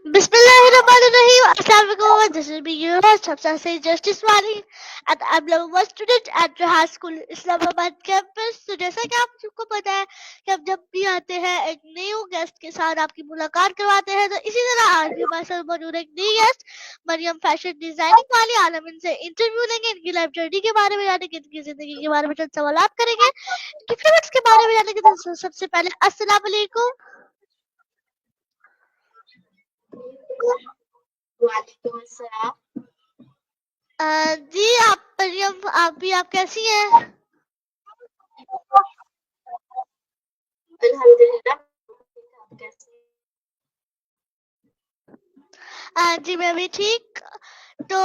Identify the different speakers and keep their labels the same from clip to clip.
Speaker 1: Bismillahirrahmanirrahim. Assalamualaikum. This is me, your host, Hamza Saeed Justice Wali, and I'm level 1 student at Johar School, Islamabad campus. तो जैसा कि आप सबको पता है कि हम जब भी आते हैं एक न्यू गेस्ट के साथ आपकी मुलाकात करवाते हैं, तो इसी तरह आज भी हमारे साथ मौजूद है एक नई गेस्ट मरियम फैशन डिजाइनिंग वाली। आज हम इनसे इंटरव्यू लेंगे, इनकी लाइफ जर्नी के बारे में जानेंगे, इनकी जिंदगी के बारे में चंद सवाल करेंगे, इनकी फेवरेट्स के बारे में जानेंगे। तो सबसे पहले अस्सलाम वालेकुम।
Speaker 2: वालेकुम अस्सलाम।
Speaker 1: जी आप मरियम, आप कैसी हैं?
Speaker 2: अल्हम्दुलिल्लाह। आप कैसे
Speaker 1: जी मैं भी ठीक। तो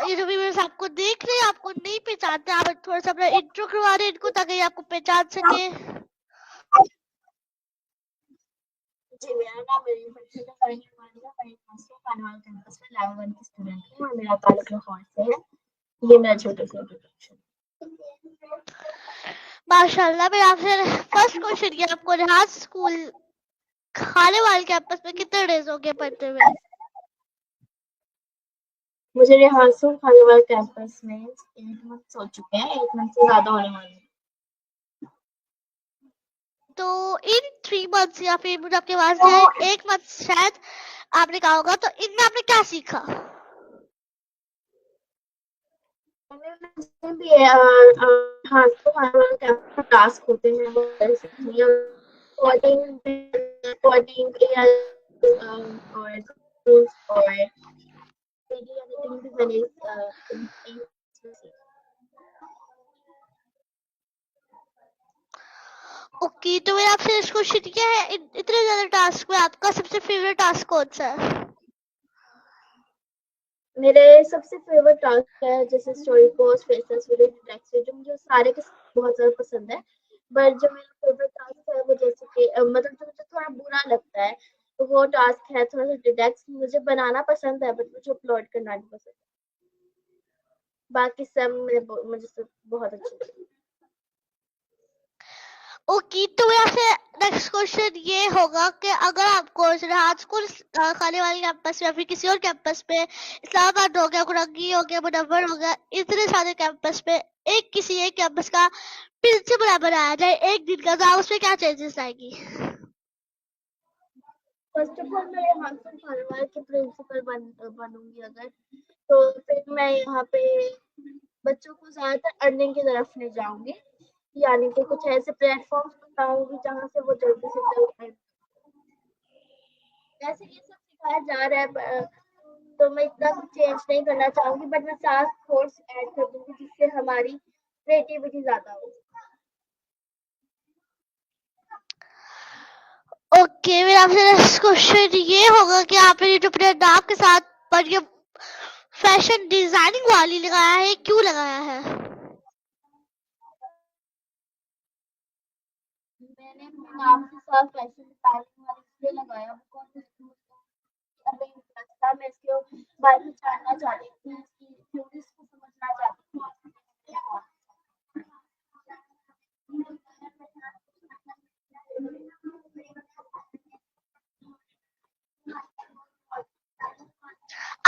Speaker 1: ये जो व्यूअर्स आपको देख रहे हैं, आपको नहीं पहचानते, आप थोड़ा सा अपना इंट्रो करवा दें इनको ताकि ये आपको पहचान सके।
Speaker 2: जी, मेरा नाम मरियम फैशन डिजाइनिंग वाली है। मैं हूँ कानवाल कैंपस में लेवल 1 की स्टूडेंट हूँ और मेरा ताल्लुक लाहौर से है। ये मेरा छोटा सा इंट्रोडक्शन।
Speaker 1: माशाल्लाह। मैं आपसे फर्स्ट क्वेश्चन ये आपको जहाज स्कूल खानेवाल कैंपस में कितने डेज हो गए पढ़ते हुए?
Speaker 2: मुझे रिहार्सल कानवाल कैंपस में 8 मंथ्स हो चुके हैं। 8 मंथ से ज़्यादा होने वाले हैं।
Speaker 1: तो इन 3 मंथ्स या फिर मुझे आपके पास जो है 1 मंथ शायद आपने कहा होगा, तो इनमें आपने क्या सीखा?
Speaker 2: जितने भी रिहार्सल कानवाल कैंपस में टास्क होते हैं वो कोडिंग कोडिंग और और वीडियो एडिटिंग भी मैंने
Speaker 1: ओके, तो मेरा आपसे नेक्स्ट क्वेश्चन क्या है, इतने ज्यादा टास्क में आपका सबसे फेवरेट टास्क कौन सा है?
Speaker 2: मेरे सबसे फेवरेट टास्क है जैसे story post faces with text जो मुझे सारे के सारे बहुत ज़्यादा पसंद है। बट जो मेरा फेवरेट टास्क है वो जैसे कि मतलब जो मुझे थोड़ा बुरा लगता है तो वो टास्क है थोड़ा सा डिटेक्स मुझे बनाना पसंद है बट मुझे अपलोड करना नहीं पसंद। बाकी सब मुझे सब बहुत अच्छे लगते हैं।
Speaker 1: ओके, तो मेरा आपसे नेक्स्ट क्वेश्चन ये होगा कि अगर आपको राज को खाने वाले कैंपस या फिर किसी और कैंपस पे, इस्लामाबाद हो गया, कुरंगी हो गया, मुनव्वर हो गया, इतने सारे कैंपस पे किसी एक कैंपस का प्रिंसिपल बनाया जाए एक दिन का, तो आप उसमें क्या चेंजेस आएगी?
Speaker 2: फर्स्ट ऑफ ऑल मैं यहाँ से फरवरी के प्रिंसिपल बनूंगी अगर तो फिर मैं यहाँ पे बच्चों को ज़्यादातर अर्निंग की तरफ ले जाऊंगी। यानी कि कुछ ऐसे प्लेटफॉर्म्स बताऊंगी जहाँ से वो जल्दी से जल्द वैसे ये सब सिखाया जा रहा है तो मैं इतना कुछ चेंज नहीं करना चाहूंगी बट मैं 4 कोर्स ऐड कर दूंगी जिससे हमारी क्रिएटिविटी ज़्यादा हो।
Speaker 1: ओके, मेरा आपसे नेक्स्ट क्वेश्चन ये होगा कि आपने ये जो अपने नाम के साथ पर ये फैशन डिजाइनिंग वाली लगाया है, क्यों लगाया है?
Speaker 2: मैंने अपने नाम के साथ फैशन डिजाइनिंग वाली इसलिए लगाया बिकॉज अभी इंटरेस्ट था मैं इसके बारे में जानना चाहती थी इसकी थ्योरीज को समझना चाहती थी।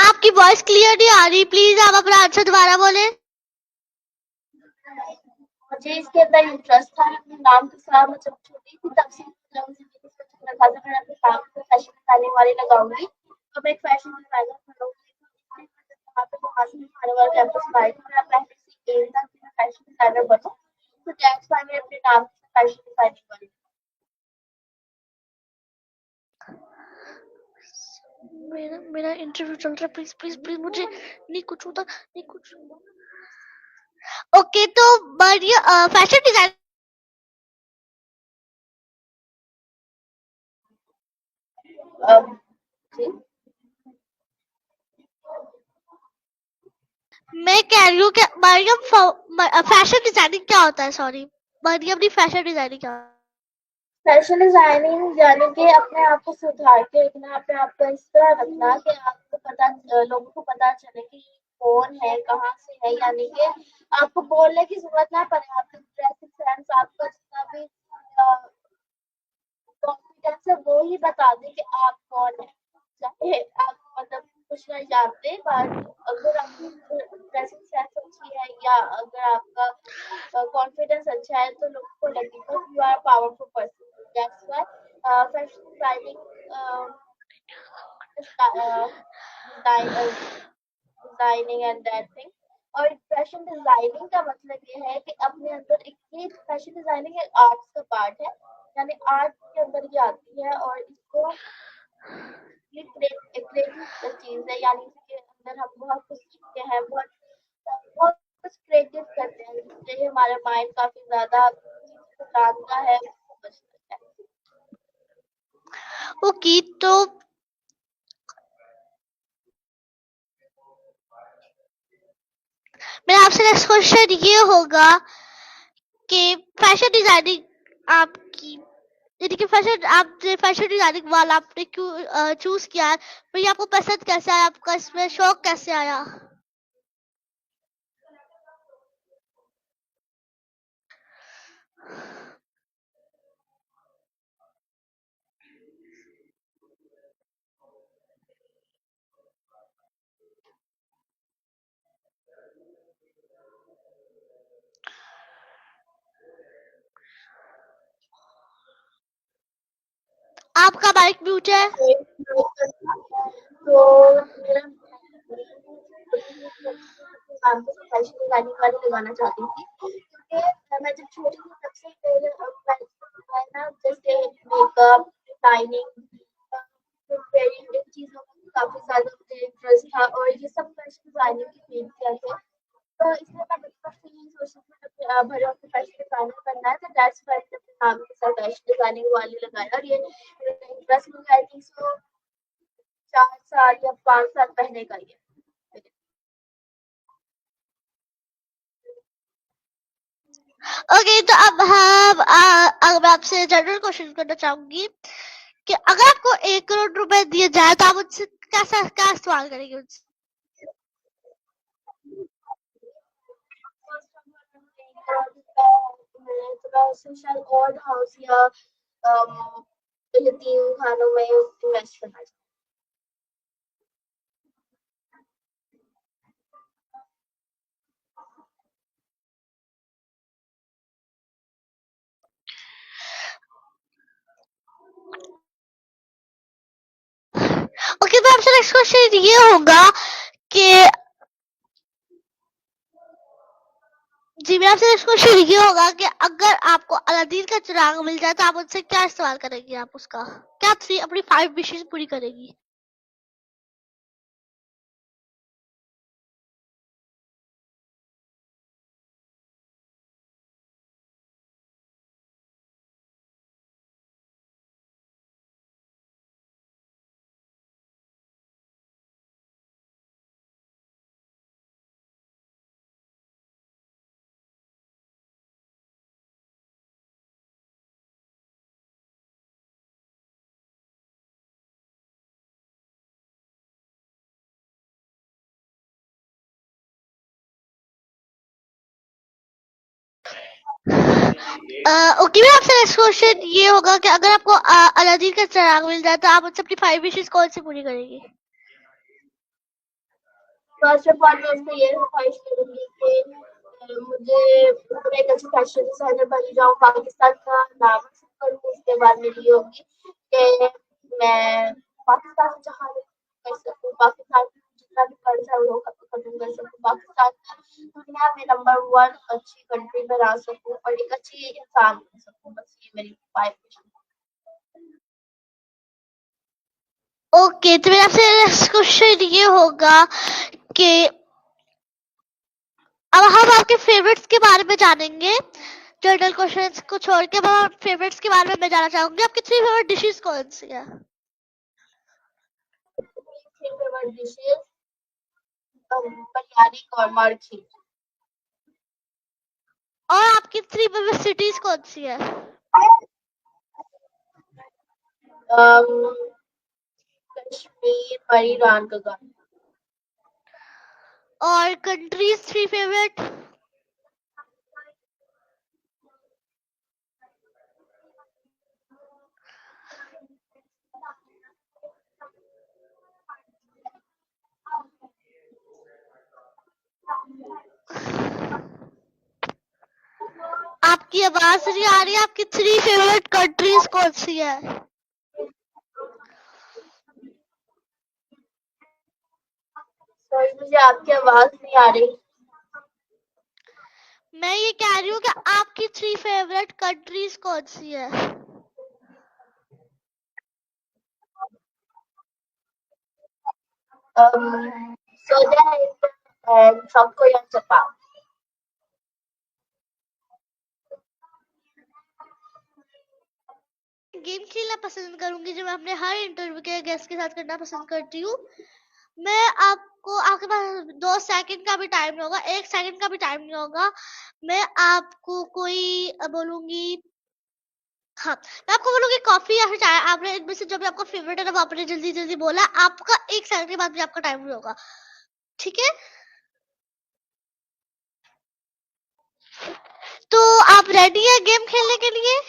Speaker 1: आपकी वॉइस क्लियर नहीं आ रही, प्लीज आप अपना आंसर दोबारा बोले।
Speaker 2: मुझे इसके अंदर इंटरेस्ट था अपने नाम के साथ मैं जब छोटी थी तब से रखा था मैं अपने नाम से फैशन डिजाइनिंग वाली लगाऊंगी तो मैं एक फैशन डिजाइनर बनूंगी। वहाँ पे वहाँ से खाने वाला कैंपस में आई थी मेरा पहले से एम था कि मैं फैशन डिजाइनर बनूं तो दैट्स व्हाई मैंने अपने नाम से फैशन डिजाइनिंग वाली।
Speaker 1: मेरा मेरा इंटरव्यू चल रहा है, प्लीज प्लीज प्लीज मुझे नहीं कुछ होता, नहीं कुछ। ओके, तो बढ़िया फैशन डिजाइन
Speaker 2: जी
Speaker 1: मैं कह रही हूँ कि मरियम फैशन डिजाइनिंग क्या होता है? सॉरी, मरियम नहीं, फैशन डिजाइनिंग क्या होता है?
Speaker 2: फैशन डिजाइनिंग यानी कि अपने आप को सुधार के रखना अपने आप को इस तरह रखना कि आपको पता लोगों को पता चले कि कौन है कहाँ से है यानी कि आपको बोलने की जरूरत ना पड़े आपका ड्रेसिंग सेंस आपका जितना भी कॉन्फिडेंस है वो ही बता दे कि आप कौन है। चाहे आप मतलब कुछ नहीं जानते, बट अगर आपकी ड्रेसिंग सेंस अच्छी है या अगर आपका कॉन्फिडेंस अच्छा है तो लोगों को लगेगा you are powerful person. That's why fashion designing designing and that thing. और फैशन डिजाइनिंग का मतलब ये है कि अपने अंदर एक ये फैशन डिजाइनिंग एक आर्ट्स का पार्ट है, यानी आर्ट के अंदर ये आती है और इसको ये क्रिएटिव चीज है, यानी इसके अंदर हम बहुत कुछ सीखते हैं, बहुत कुछ क्रिएटिव करते हैं जिससे हमारा माइंड काफी ज्यादा चीजों को जानता है, समझता है।
Speaker 1: ओके, तो मेरा आपसे नेक्स्ट क्वेश्चन ये होगा कि फैशन डिजाइनिंग आपकी, यानी कि फैशन आपने फैशन डिजाइनिंग वाला आपने क्यों चूज किया है, फिर ये आपको पसंद कैसे आया, आपका इसमें शौक कैसे आया? आपका माइक म्यूट है।
Speaker 2: तो मेरा नाम को फैशन डिजाइनिंग वाली लगाना चाहती थी, क्योंकि मैं जब छोटी थी तब से मेरे मैं ना जैसे मेकअप, डिजाइनिंग, वेयरिंग इन चीजों में काफी ज्यादा मुझे इंटरेस्ट था और ये सब फैशन डिजाइनिंग की फील्ड से थे। तो इसलिए मैं बचपन से यही सोचती थी कि भले आपको फैशन डिजाइनर बनना है, तो दैट्स व्हाई मैंने अपने नाम के साथ फैशन डिजाइनिंग वाली लगाया। और ये इंटरेस्ट मुझे आई थिंक सो 4 साल या 5 साल पहले का ही है।
Speaker 1: ओके, तो अब मैं आपसे जनरल क्वेश्चन करना चाहूंगी कि अगर आपको 1 करोड़ रुपए दिए जाए तो आप मुझसे कैसा क्या सवाल करेंगे मुझसे?
Speaker 2: मैं थोड़ा सोशल ओल्ड हाउस या यतीम खानों में इन्वेस्ट करना चाहती
Speaker 1: ओके, तो आपसे नेक्स्ट क्वेश्चन ये होगा कि जी, मेरा आपसे नेक्स्ट क्वेश्चन ये होगा कि अगर आपको अलादीन का चिराग मिल जाए तो आप मुझसे क्या सवाल करेंगी, आप उसका क्या थ्री अपनी 5 विशेस पूरी करेगी? ओके, मेरा आपसे नेक्स्ट क्वेश्चन ये होगा कि अगर आपको अलादीन का चिराग मिल जाए तो आप मुझसे अपनी 5 विशेस कौन सी पूरी करेगी?
Speaker 2: फर्स्ट ऑफ ऑल मैं उससे ये ख्वाहिश करूंगी कि मुझे मैं एक अच्छी फैशन डिजाइनर बन जाऊँ, पाकिस्तान का नाम रोशन करूँ। उसके बाद मेरी ये होगी कि मैं पाकिस्तान से जहाँ भी कर सकूँ, पाकिस्तान में जितना भी कर्ज है वो खत्म कर सकूँ, पाकिस्तान को दुनिया में नंबर 1 अच्छी कंट्री बना सकूँ और एक अच्छी इंसान बन सकूँ। बस ये मेरी 5 विश।
Speaker 1: ओके, तो मेरा आपसे नेक्स्ट क्वेश्चन ये होगा कि अब हम आपके फेवरेट्स के बारे में जानेंगे। जनरल क्वेश्चंस को छोड़ के अब फेवरेट्स के बारे में मैं जानना चाहूंगी, आपकी 3 फेवरेट डिशेस कौन सी है?
Speaker 2: फेवरेट डिशेज बिरयानी, कौरमा और खीर।
Speaker 1: और आपकी 3 फेवरेट सिटीज कौन सी है?
Speaker 2: कश्मीर, और ईरान का गाना।
Speaker 1: और कंट्रीज 3 फेवरेट? आपकी आवाज नहीं आ रही है। आपकी 3 फेवरेट कंट्रीज कौन सी है?
Speaker 2: सॉरी, मुझे आपकी आवाज नहीं आ रही।
Speaker 1: मैं ये कह रही हूँ कि आपकी 3 फेवरेट कंट्रीज कौन सी है?
Speaker 2: Saudi Arabia and South Korea and Japan.
Speaker 1: Game खेलना पसंद करूंगी जो मैं अपने हर इंटरव्यू के गेस्ट के साथ करना पसंद करती हूँ। मैं आपको, आपके पास 2 सेकंड का भी टाइम नहीं होगा, 1 सेकंड का भी टाइम नहीं होगा। मैं आपको कोई बोलूंगी, हाँ, मैं आपको बोलूंगी कॉफी या फिर चाय। आपने इनमें से जो भी आपका फेवरेट है ना वो आपने जल्दी जल्दी बोला। आपका 1 सेकंड के बाद भी आपका टाइम नहीं होगा, ठीक है? तो आप रेडी है गेम खेलने के लिए?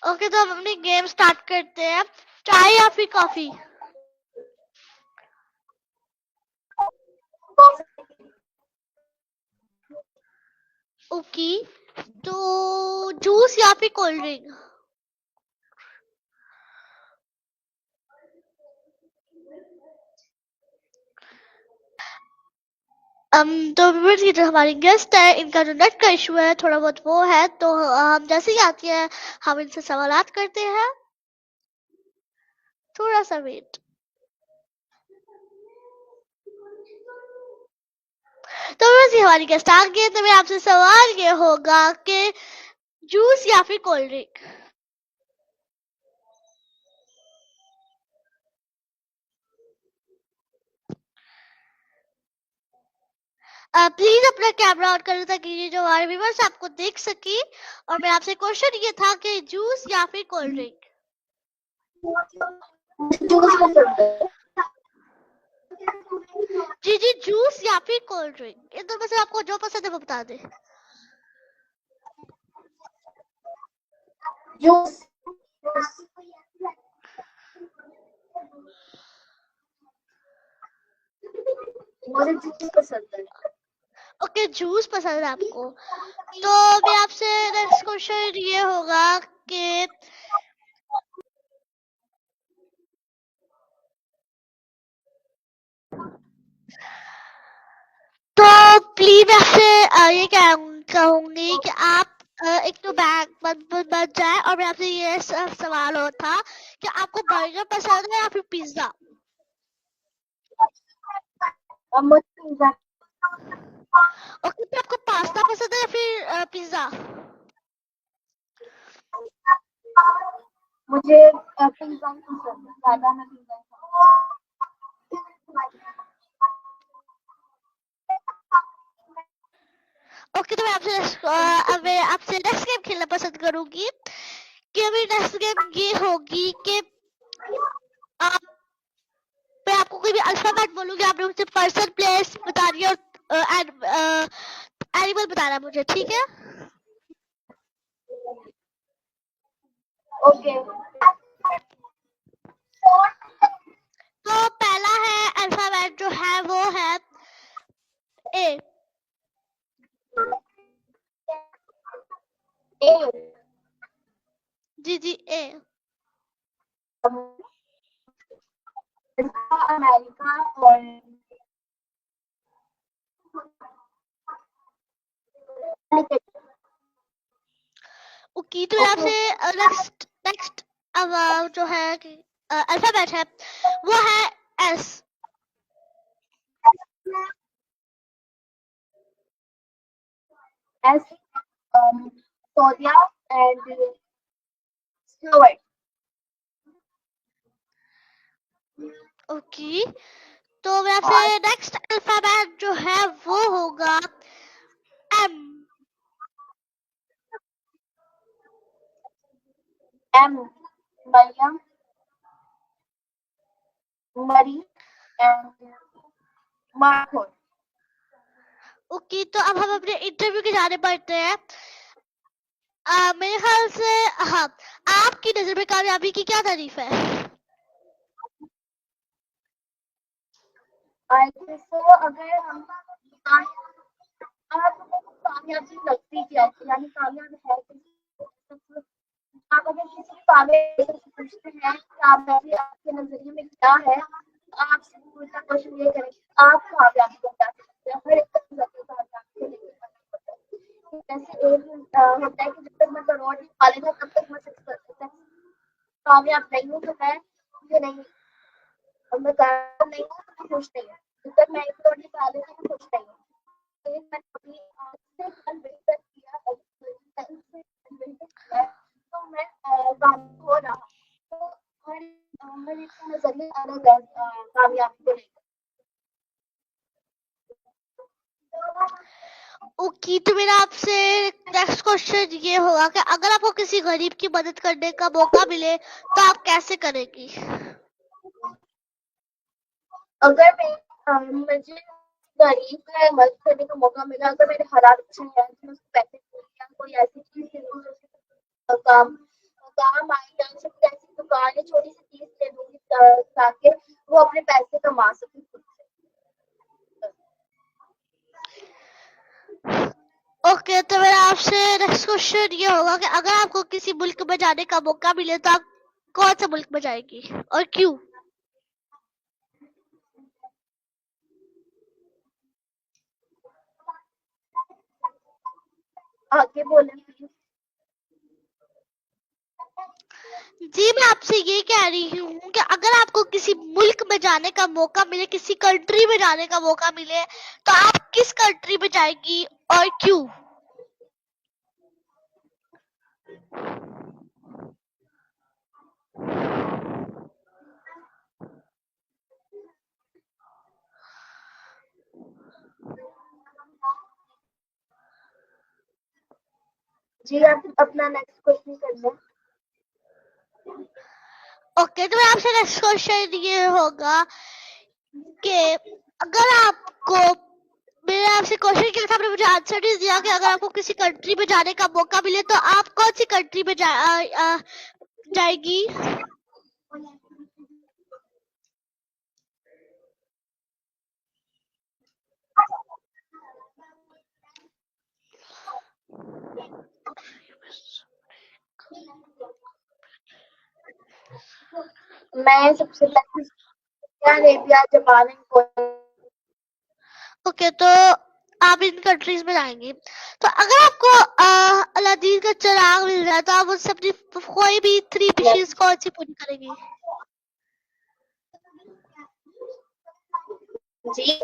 Speaker 1: ओके, तो हम अपनी गेम स्टार्ट करते हैं। चाय या फिर कॉफी? ओके, तो जूस या फिर कोल्ड ड्रिंक? तो व्यूअर्स, ये जो हमारी गेस्ट है इनका जो नेट का इशू है थोड़ा बहुत वो है, तो हम जैसे ही आती है हम इनसे सवालात करते हैं। थोड़ा सा वेट। तो व्यूअर्स, ये हमारी गेस्ट आ गई है, तो मेरा आपसे सवाल ये होगा कि जूस या फिर कोल्ड ड्रिंक? प्लीज अपना कैमरा ऑन करो ताकि ये जो हमारे व्यूअर्स आपको देख सके। और मेरा आपसे क्वेश्चन ये था कि जूस या फिर कोल्ड ड्रिंक?
Speaker 2: जूस पसंद है।
Speaker 1: जी जी, जूस या फिर कोल्ड ड्रिंक, इन दोनों में से आपको जो पसंद है वो बता दे।
Speaker 2: जूस। मुझे जूस पसंद है।
Speaker 1: ओके, जूस पसंद है आपको। तो मैं आपसे नेक्स्ट क्वेश्चन ये होगा कि तो प्लीज मैं आपसे ये कहूंगी कि आप एक तो बैग बन जाए। और मैं आपसे ये सवाल हो था कि आपको बर्गर पसंद है या फिर पिज्जा?
Speaker 2: मुझे पिज्जा।
Speaker 1: ओके, तो आपको पास्ता पसंद है या फिर पिज्जा?
Speaker 2: मुझे पिज्जा ही पसंद है, ज्यादा मैं पिज्जा ही
Speaker 1: ओके, तो मैं आपसे नेक्स्ट गेम खेलना पसंद करूंगी कि अभी नेक्स्ट गेम ये होगी कि आप, मैं आपको कोई भी अल्फाबेट बोलूंगी, आपने मुझे पर्सन प्लेस बता रही है और एनिमल बताना है मुझे, ठीक है?
Speaker 2: ओके।
Speaker 1: तो पहला है अल्फाबेट जो है वो है ए। जी जी, ए।
Speaker 2: अमेरिका और
Speaker 1: ओके, तो आपसे नेक्स्ट नेक्स्ट जो है अल्फाबेट है वो है एस।
Speaker 2: एस, सोडिया एंड स्लोवेट।
Speaker 1: ओके, तो मैं आपसे नेक्स्ट अल्फाबेट जो है वो होगा एम।
Speaker 2: एम, मरियम, मरी एंड मार्को।
Speaker 1: ओके, तो अब हम अपने इंटरव्यू की जाने बढ़ते हैं। मेरे ख्याल से, हाँ, आपकी नजर में कामयाबी की क्या तारीफ है?
Speaker 2: आई थिंक सो अगर हम आप लोगों को कामयाबी लगती क्या है यानी कामयाब है आप अगर किसी कामयाबी से पूछते हैं कि कामयाबी आपके नजरिए में क्या है तो आपसे उल्टा क्वेश्चन ये करें आप कामयाबी को क्या समझते हैं हर एक का नजरिया कामयाबी को लेकर अलग होता है जैसे एक होता है कि जब तक मैं करोड़ नहीं पालेगा तब तक मैं सक्सेस कामयाब नहीं हूँ तो मैं मुझे नहीं और मैं कामयाब नहीं हूँ तो मैं खुश नहीं हूँ जब तक मैं एक करोड़ नहीं पा लेती मैं खुश नहीं हूँ मैंने अपनी आज से कल बेहतर किया कल से कल बेहतर किया है तो मैं कामयाब हो रहा तो हर एक का नजरिया अलग है कामयाबी को लेकर
Speaker 1: ओके, तो मेरा आपसे नेक्स्ट क्वेश्चन ये होगा कि अगर आपको किसी गरीब की मदद करने का मौका मिले तो आप कैसे करेंगी?
Speaker 2: अगर मुझे गरीब का मदद करने का मौका मिला अगर मेरे हालात अच्छे हैं तो मैं उसको पैसे दूंगी या कोई ऐसी चीज दे दूंगी जो काम काम आए या ऐसी कोई ऐसी दुकान या छोटी सी चीज दे दूंगी ताकि वो अपने पैसे कमा सके खुद से
Speaker 1: ओके, तो मेरा आपसे नेक्स्ट क्वेश्चन ये होगा कि अगर आपको किसी मुल्क में जाने का मौका मिले तो आप कौन से मुल्क में जाएगी और क्यों?
Speaker 2: आगे बोले प्लीज
Speaker 1: जी, मैं आपसे ये कह रही हूँ कि अगर आपको किसी मुल्क में जाने का मौका मिले, किसी कंट्री में जाने का मौका मिले, तो आप किस कंट्री में जाएगी और क्यों?
Speaker 2: जी आप अपना नेक्स्ट क्वेश्चन कर लें
Speaker 1: ओके, तो मैं आपसे नेक्स्ट क्वेश्चन ये होगा कि अगर आपको मैंने आपसे क्वेश्चन किया था, आपने मुझे आंसर नहीं दिया कि अगर आपको किसी कंट्री में जाने का मौका मिले तो आप कौन सी कंट्री में जाएगी?
Speaker 2: मैं सबसे पहले अरेबिया जापान
Speaker 1: ओके, तो आप इन कंट्रीज में जाएंगे। तो अगर आपको अलादीन का चिराग मिल जाए तो आप उससे अपनी कोई भी 3 विशेस कौन सी पूरी करेंगी?
Speaker 2: जी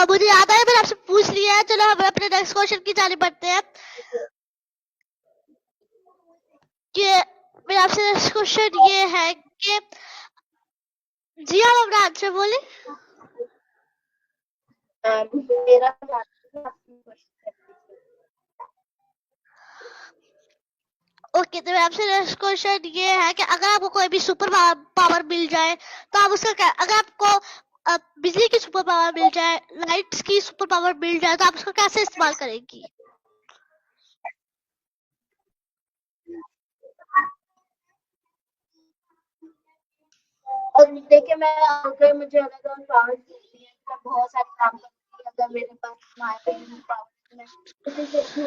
Speaker 1: मुझे याद आया, मैंने आपसे पूछ लिया है। चलो हम अपने नेक्स्ट क्वेश्चन की जाने बढ़ते हैं कि मेरा आपसे नेक्स्ट क्वेश्चन ये है कि जी आप अपना आंसर बोले।
Speaker 2: मेरा
Speaker 1: ओके, तो मेरा आपसे नेक्स्ट क्वेश्चन ये है कि अगर आपको कोई भी सुपर पावर मिल जाए तो आप उसका क्या, अगर आपको बिजली की सुपर पावर मिल जाए, लाइट्स की सुपर पावर मिल जाए तो आप उसका कैसे इस्तेमाल करेंगी?
Speaker 2: और देखिए मैं अगर मुझे अलग-अलग पावर्स मिलती है तो मैं बहुत सारे काम करती हूँ अगर मेरे पास माइंड पावर तो मैं किसी से भी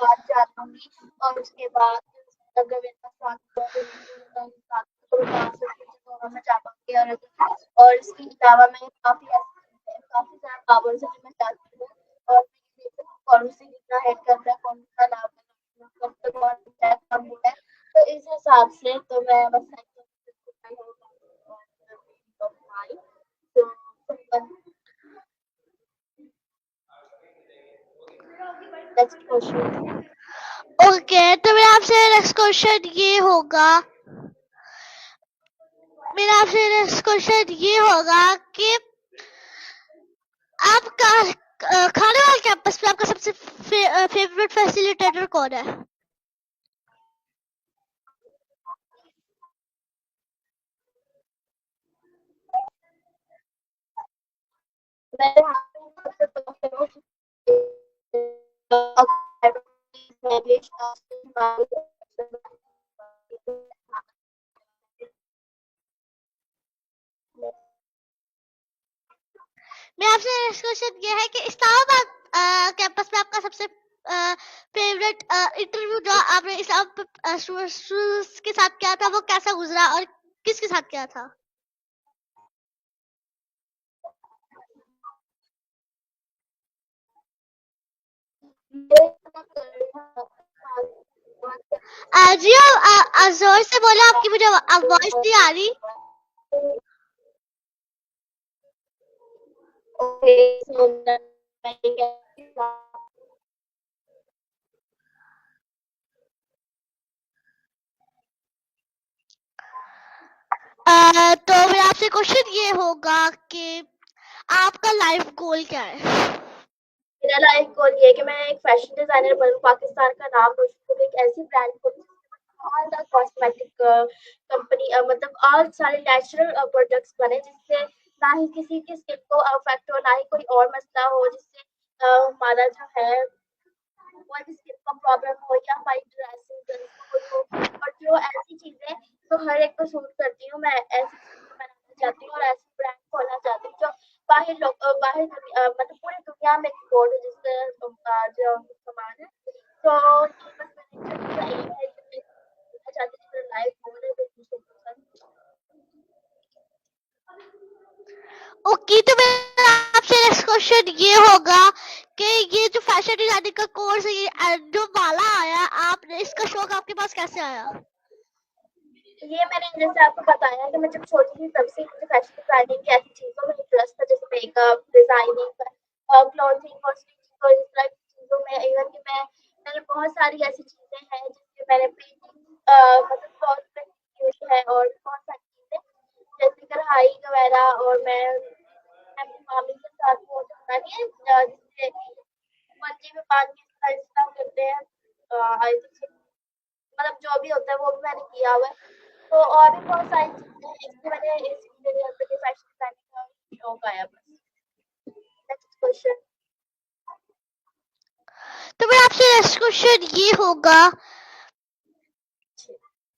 Speaker 2: बात जानूँगी और उसके बाद अगर मेरे पास 7 करोड़ तो 7 करोड़ पाँच सौ दोनों में जा पाऊँगी और इसके अलावा मैं काफ़ी सारे पावर्स हैं जो मैं चाहती हूँ और मैं ये देख सकती हूँ कौन सी कितना हेड कर रहा है, कौन सा लाभ है, कब तक कौन है, कब है। तो इस हिसाब से तो मैं बस नेक्स्ट क्वेश्चन
Speaker 1: ओके, तो मेरा आपसे नेक्स्ट क्वेश्चन ये होगा कि आपका खाने वाले कैंपस में आपका सबसे फेवरेट फैसिलिटेटर कौन है? मैं आपसे नेक्स्ट क्वेश्चन ये है कि इस्लामाबाद कैंपस में आपका सबसे फेवरेट इंटरव्यू जो आपने इस्लामाबाद स्टूडेंट्स के साथ किया था वो कैसा गुजरा और किसके साथ किया था? जी जोर से बोले, आपकी मुझे वॉइस नहीं आ रही। तो मेरा आपसे क्वेश्चन ये होगा कि आपका लाइफ गोल क्या है?
Speaker 2: मेरा लाइफ गोल ये है कि मैं एक फैशन डिजाइनर बनूं, पाकिस्तान का नाम रोशन करूं, एक ऐसी ब्रांड खोलूं ऑल द कॉस्मेटिक कंपनी, मतलब ऑल सारे नेचुरल प्रोडक्ट्स बने जिससे ना ही किसी की स्किन को अफेक्ट हो, ना ही कोई और मसला हो, जिससे हमारा जो है कोई भी स्किन का प्रॉब्लम हो या हमारी ड्रेसिंग सेंस को कोई हो, और जो ऐसी चीजें जो हर एक को सूट करती हूँ, मैं ऐसी चीजें बनाना चाहती हूँ और ऐसी ब्रांड खोलना चाहती हूँ जो बाहर लोग मतलब पूरी दुनिया में एक्सपोर्ट हो, जिससे जो सामान है। तो ये बस मेरा एक छोटा सा एम है कि मैं बोलना चाहती हूँ, मेरा लाइफ गोल है बिल्कुल पसंद।
Speaker 1: ओके, तो मेरा आपसे नेक्स्ट क्वेश्चन ये होगा कि ये जो फैशन डिजाइनिंग का कोर्स है, ये जो वाला आया, आपने इसका शौक आपके पास कैसे आया?
Speaker 2: ये मैंने जैसे आपको बताया कि मैं जब छोटी थी तब से मुझे फैशन डिजाइनिंग की ऐसी चीज़ों में इंटरेस्ट था, जैसे मेकअप डिजाइनिंग, क्लॉथिंग और स्टिचिंग और इस तरह की चीज़ों में। इवन कि मैंने बहुत सारी ऐसी चीज़ें हैं जिससे मैंने पेंटिंग मतलब क्लॉथ में की हुई है, और बहुत सारी चीज़ें जैसे कढ़ाई वगैरह। और मैं अपनी मामी के साथ वो जो होता नहीं है जिससे मंजी में बांध के इसका इस्तेमाल करते हैं, आई थिंक मतलब जो भी होता है वो भी मैंने किया हुआ है। तो और भी बहुत सारी चीज़ें हैं, इसलिए मैंने इस इंजीनियर पे फैशन डिजाइनिंग का शौक आया बस। Next question.
Speaker 1: तो मेरा आपसे नेक्स्ट क्वेश्चन ये होगा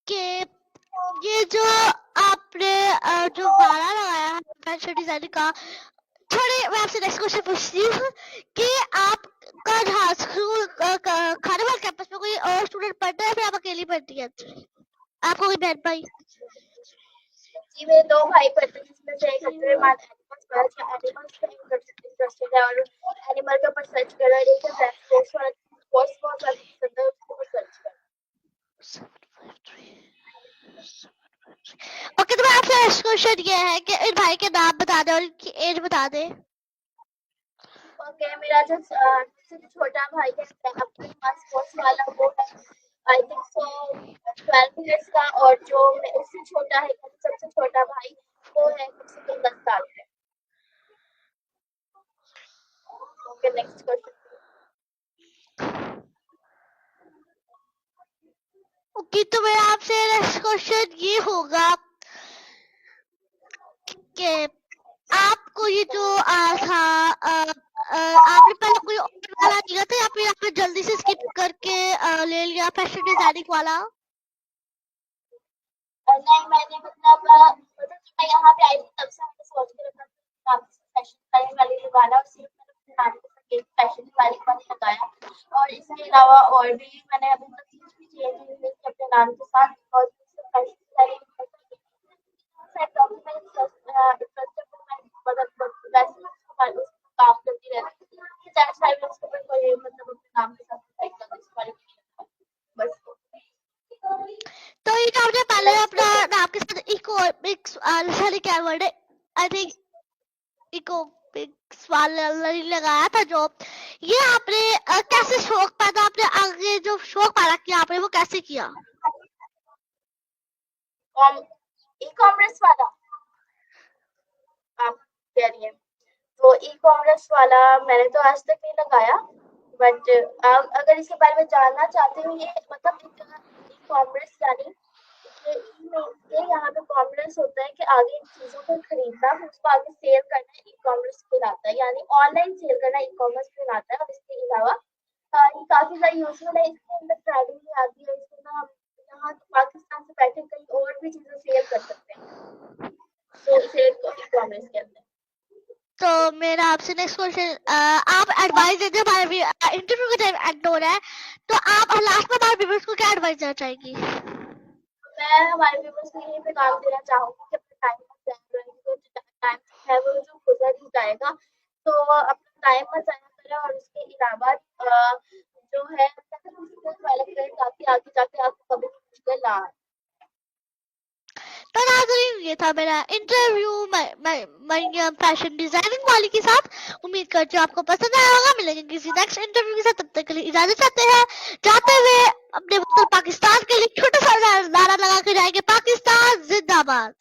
Speaker 1: कि ये जो आपने जो वाला लगाया है फैशन डिजाइनिंग का, थोड़े मैं आपसे नेक्स्ट क्वेश्चन पूछती हूँ कि आपका जहाँ स्कूल खानेवाल कैंपस में कोई और स्टूडेंट पढ़ता है, फिर आप अकेली पढ़ती है? आपको कोई बहन भाई?
Speaker 2: जी मेरे दो भाई पढ़ते हैं, जिसमें से एक 100 एनिमल्स एनिमल्स में इंटरेस्टेड है और एनिमल के ऊपर सर्च कर रहा है। एक है स्पोर्ट्स वाला, स्पोर्ट्स बहुत ज़्यादा पसंद है, उसके ऊपर सर्च कर रहा
Speaker 1: ओके, तो मैं आपसे नेक्स्ट क्वेश्चन ये है कि इन भाई के नाम बता दे और इनकी एज बता दे।
Speaker 2: है। ओके, मेरा जो सबसे छोटा भाई है अब्दुल नवाज स्पोर्ट्स वाला, वो है आई थिंक सो 12 इयर्स का, और जो उससे छोटा है सबसे छोटा भाई वो है कम से कम 10 साल का। Okay, next question.
Speaker 1: ओके, तो मेरा आपसे नेक्स्ट क्वेश्चन ये होगा कि आपको ये जो था आपने पहले कोई और वाला लिया था या फिर आपने जल्दी से स्किप करके ले लिया फैशन डिजाइनिंग वाला?
Speaker 2: नहीं, मैंने मतलब जब मैं यहाँ पे आई थी तब से मैंने सोच के रखा था कि फैशन डिजाइनिंग वाली लगाना, और सिर्फ मैंने अपने नाम के साथ एक फैशन डिजाइनिंग वाली लगाया। और इसके अलावा और भी मैंने अभी तक कुछ भी चेंज नहीं की अपने नाम के साथ, बिकॉज फैशन डिजाइनिंग इंटरेस्टेड हूँ मैं, मतलब वैसे ही उसको काम करती रहती हूँ कि दैट्स व्हाई मैं उसको कोई मतलब अपने नाम के साथ डिसाइड कर इस बारे में बस।
Speaker 1: तो ये जो आपने पहले
Speaker 2: नेक्स्ट
Speaker 1: अपना
Speaker 2: क्वेश्चन।
Speaker 1: नाम के साथ इकोनॉमिक्स सॉरी क्या वर्ड है, आई थिंक इकोनॉमिक्स वाला लगाया था जो, ये आपने कैसे शौक पैदा, आपने आगे जो शौक पैदा किया आपने वो कैसे किया?
Speaker 2: ई कॉमर्स वाला आप कह रही हैं, तो ई कॉमर्स वाला मैंने तो आज तक नहीं लगाया, बट अगर इसके बारे में जानना चाहते हो, ये मतलब ई कॉमर्स यानी ये ई में ये यहाँ पे कॉमर्स होता है कि आगे इन चीजों को खरीदना फिर उसको आगे सेल करना ई कॉमर्स कहलाता है, यानी ऑनलाइन सेल करना ई कॉमर्स कहलाता है। और इसके अलावा ये काफी ज्यादा यूजफुल है, इसके अंदर ट्रेडिंग भी आती है, इसके अंदर हम यहाँ पाकिस्तान से बैठे कहीं और भी चीजें सेल कर सकते हैं, तो इसे ई कॉमर्स कहते हैं।
Speaker 1: तो मेरा आपसे नेक्स्ट क्वेश्चन, आप एडवाइस देते हैं, हमारे इंटरव्यू का टाइम एंड हो रहा है, तो आप लास्ट में हमारे व्यूअर्स को क्या एडवाइस देना चाहेंगी?
Speaker 2: मैं हमारे व्यूअर्स को यही पैगाम देना चाहूंगी कि अपने टाइम मत जाया करें, जो टाइम है वो जो गुजर ही जाएगा, तो अपना टाइम मत जाया करें। और उसके अलावा जो है डेवलप करें ताकि आगे जाके आपको कभी भी मुश्किल ना आए।
Speaker 1: तो नाज़रीन, ये था मेरा इंटरव्यू मरियम फैशन डिजाइनिंग वाली के साथ। उम्मीद करती हूँ आपको पसंद आया होगा। मिलेंगे किसी नेक्स्ट इंटरव्यू के साथ, तब तक के लिए इजाजत चाहते हैं। जाते हुए अपने वतन पाकिस्तान के लिए छोटा सा नारा लगा के जाएंगे, पाकिस्तान जिंदाबाद।